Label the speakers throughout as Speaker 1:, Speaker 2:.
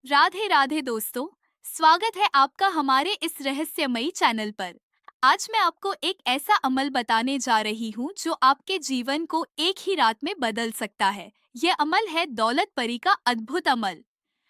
Speaker 1: राधे राधे दोस्तों। स्वागत है आपका हमारे इस रहस्यमयी चैनल पर। आज मैं आपको एक ऐसा अमल बताने जा रही हूँ जो आपके जीवन को एक ही रात में बदल सकता है। यह अमल है दौलत परी का अद्भुत अमल।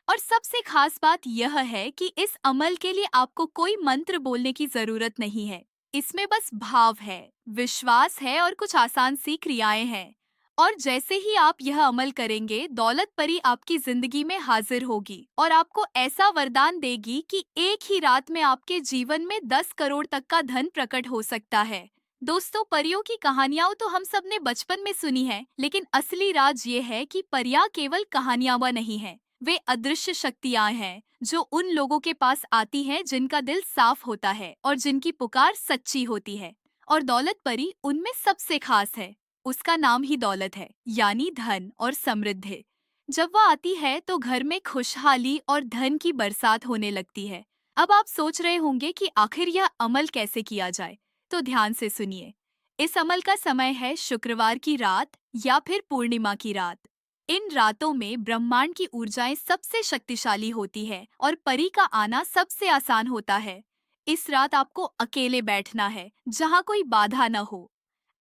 Speaker 1: और सबसे खास बात यह है कि इस अमल के लिए आपको कोई मंत्र बोलने की जरूरत नहीं है। इसमें बस भाव है, विश्वास है और कुछ आसान सी क्रियाएं हैं। और जैसे ही आप यह अमल करेंगे, दौलत परी आपकी जिंदगी में हाजिर होगी और आपको ऐसा वरदान देगी कि एक ही रात में आपके जीवन में 10 करोड़ तक का धन प्रकट हो सकता है। दोस्तों, परियों की कहानियां तो हम सब ने बचपन में सुनी है, लेकिन असली राज ये है कि परियां केवल कहानियां नहीं है। वे अदृश्य शक्तियां हैं जो उन लोगों के पास आती हैं जिनका दिल साफ होता है और जिनकी पुकार सच्ची होती है। और दौलत परी उनमें सबसे खास है। उसका नाम ही दौलत है, यानी धन और समृद्धि। जब वह आती है तो घर में खुशहाली और धन की बरसात होने लगती है। अब आप सोच रहे होंगे कि आखिर यह अमल कैसे किया जाए, तो ध्यान से सुनिए। इस अमल का समय है शुक्रवार की रात या फिर पूर्णिमा की रात। इन रातों में ब्रह्मांड की ऊर्जाएं सबसे शक्तिशाली होती है और परी का आना सबसे आसान होता है। इस रात आपको अकेले बैठना है, जहाँ कोई बाधा न हो।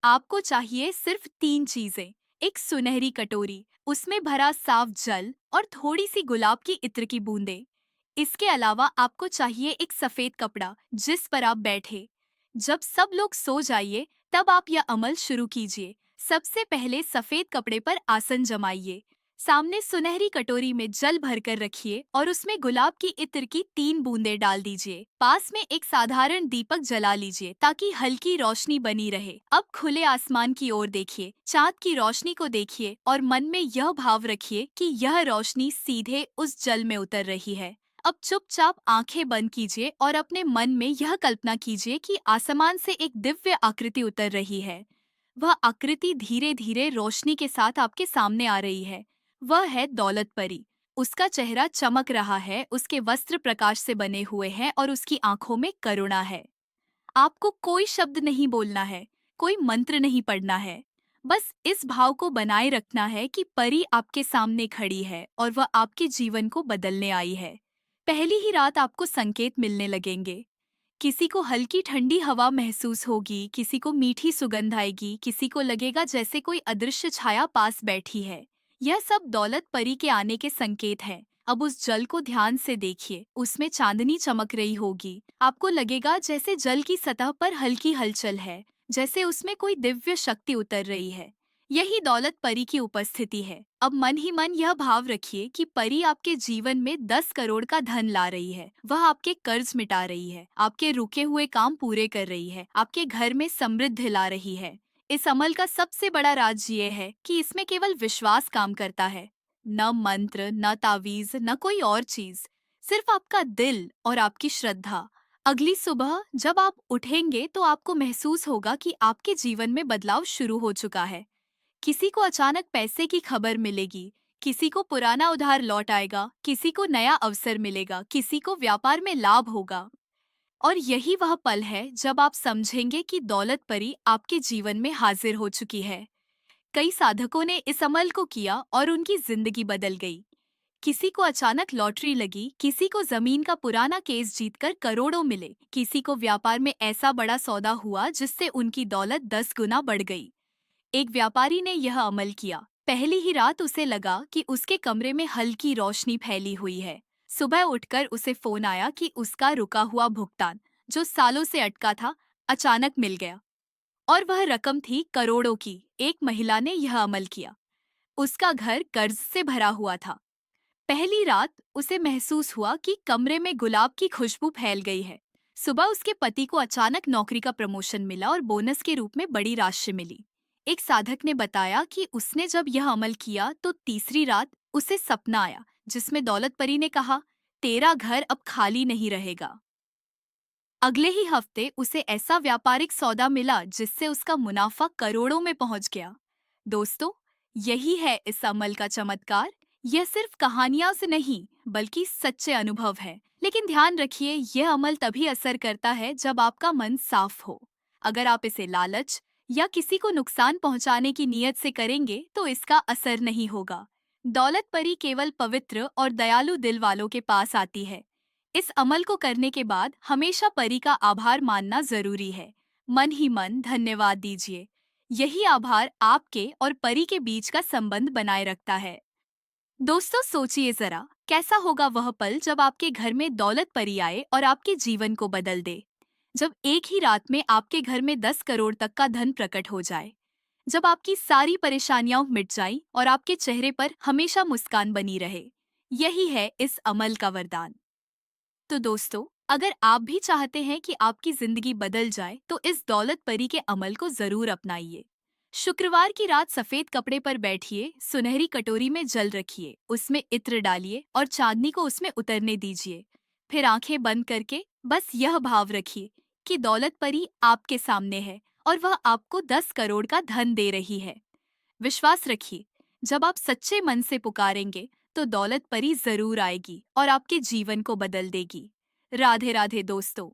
Speaker 1: आपको चाहिए सिर्फ 3 चीजें। एक सुनहरी कटोरी, उसमें भरा साफ जल और थोड़ी सी गुलाब की इत्र की बूंदें। इसके अलावा आपको चाहिए एक सफेद कपड़ा जिस पर आप बैठे। जब सब लोग सो जाइए, तब आप यह अमल शुरू कीजिए। सबसे पहले सफेद कपड़े पर आसन जमाइए। सामने सुनहरी कटोरी में जल भरकर रखिए और उसमें गुलाब की इत्र की 3 बूंदें डाल दीजिए। पास में एक साधारण दीपक जला लीजिए ताकि हल्की रोशनी बनी रहे। अब खुले आसमान की ओर देखिए, चाँद की रोशनी को देखिए और मन में यह भाव रखिए कि यह रोशनी सीधे उस जल में उतर रही है। अब चुपचाप आंखें बंद कीजिए और अपने मन में यह कल्पना कीजिए कि आसमान से एक दिव्य आकृति उतर रही है। वह आकृति धीरे धीरे रोशनी के साथ आपके सामने आ रही है। वह है दौलत परी। उसका चेहरा चमक रहा है, उसके वस्त्र प्रकाश से बने हुए हैं और उसकी आंखों में करुणा है। आपको कोई शब्द नहीं बोलना है, कोई मंत्र नहीं पढ़ना है। बस इस भाव को बनाए रखना है कि परी आपके सामने खड़ी है और वह आपके जीवन को बदलने आई है। पहली ही रात आपको संकेत मिलने लगेंगे। किसी को हल्की ठंडी हवा महसूस होगी, किसी को मीठी सुगंध आएगी, किसी को लगेगा जैसे कोई अदृश्य छाया पास बैठी है। यह सब दौलत परी के आने के संकेत हैं। अब उस जल को ध्यान से देखिए, उसमें चांदनी चमक रही होगी। आपको लगेगा जैसे जल की सतह पर हल्की हलचल है, जैसे उसमें कोई दिव्य शक्ति उतर रही है। यही दौलत परी की उपस्थिति है। अब मन ही मन यह भाव रखिए कि परी आपके जीवन में 10 करोड़ का धन ला रही है। वह आपके कर्ज मिटा रही है, आपके रुके हुए काम पूरे कर रही है, आपके घर में समृद्धि ला रही है। इस अमल का सबसे बड़ा राज ये है कि इसमें केवल विश्वास काम करता है। न मंत्र, न तावीज, न कोई और चीज, सिर्फ आपका दिल और आपकी श्रद्धा। अगली सुबह जब आप उठेंगे तो आपको महसूस होगा कि आपके जीवन में बदलाव शुरू हो चुका है। किसी को अचानक पैसे की खबर मिलेगी, किसी को पुराना उधार लौट आएगा, किसी को नया अवसर मिलेगा, किसी को व्यापार में लाभ होगा। और यही वह पल है जब आप समझेंगे कि दौलत परी आपके जीवन में हाजिर हो चुकी है। कई साधकों ने इस अमल को किया और उनकी जिंदगी बदल गई। किसी को अचानक लॉटरी लगी, किसी को जमीन का पुराना केस जीतकर करोड़ों मिले, किसी को व्यापार में ऐसा बड़ा सौदा हुआ जिससे उनकी दौलत 10 गुना बढ़ गई। एक व्यापारी ने यह अमल किया। पहली ही रात उसे लगा कि उसके कमरे में हल्की रोशनी फैली हुई है। सुबह उठकर उसे फोन आया कि उसका रुका हुआ भुगतान, जो सालों से अटका था, अचानक मिल गया। और वह रकम थी करोड़ों की। एक महिला ने यह अमल किया। उसका घर कर्ज से भरा हुआ था। पहली रात उसे महसूस हुआ कि कमरे में गुलाब की खुशबू फैल गई है। सुबह उसके पति को अचानक नौकरी का प्रमोशन मिला और बोनस के रूप में बड़ी राशि मिली। एक साधक ने बताया कि उसने जब यह अमल किया तो तीसरी रात उसे सपना आया जिसमें दौलत परी ने कहा, तेरा घर अब खाली नहीं रहेगा। अगले ही हफ्ते उसे ऐसा व्यापारिक सौदा मिला जिससे उसका मुनाफा करोड़ों में पहुंच गया। दोस्तों, यही है इस अमल का चमत्कार। यह सिर्फ कहानियां से नहीं, बल्कि सच्चे अनुभव है। लेकिन ध्यान रखिए, यह अमल तभी असर करता है जब आपका मन साफ हो। अगर आप इसे लालच या किसी को नुकसान पहुंचाने की नीयत से करेंगे तो इसका असर नहीं होगा। दौलत परी केवल पवित्र और दयालु दिल वालों के पास आती है। इस अमल को करने के बाद हमेशा परी का आभार मानना जरूरी है। मन ही मन धन्यवाद दीजिए। यही आभार आपके और परी के बीच का संबंध बनाए रखता है। दोस्तों, सोचिए जरा, कैसा होगा वह पल जब आपके घर में दौलत परी आए और आपके जीवन को बदल दे। जब एक ही रात में आपके घर में 10 करोड़ तक का धन प्रकट हो जाए। जब आपकी सारी परेशानियां मिट जाएं और आपके चेहरे पर हमेशा मुस्कान बनी रहे। यही है इस अमल का वरदान। तो दोस्तों, अगर आप भी चाहते हैं कि आपकी जिंदगी बदल जाए तो इस दौलत परी के अमल को जरूर अपनाइए। शुक्रवार की रात सफेद कपड़े पर बैठिए, सुनहरी कटोरी में जल रखिए, उसमें इत्र डालिए और चांदनी को उसमें उतरने दीजिए। फिर आंखें बंद करके बस यह भाव रखिए कि दौलत परी आपके सामने है और वह आपको 10 करोड़ का धन दे रही है। विश्वास रखिए, जब आप सच्चे मन से पुकारेंगे तो दौलत परी जरूर आएगी और आपके जीवन को बदल देगी। राधे राधे दोस्तों।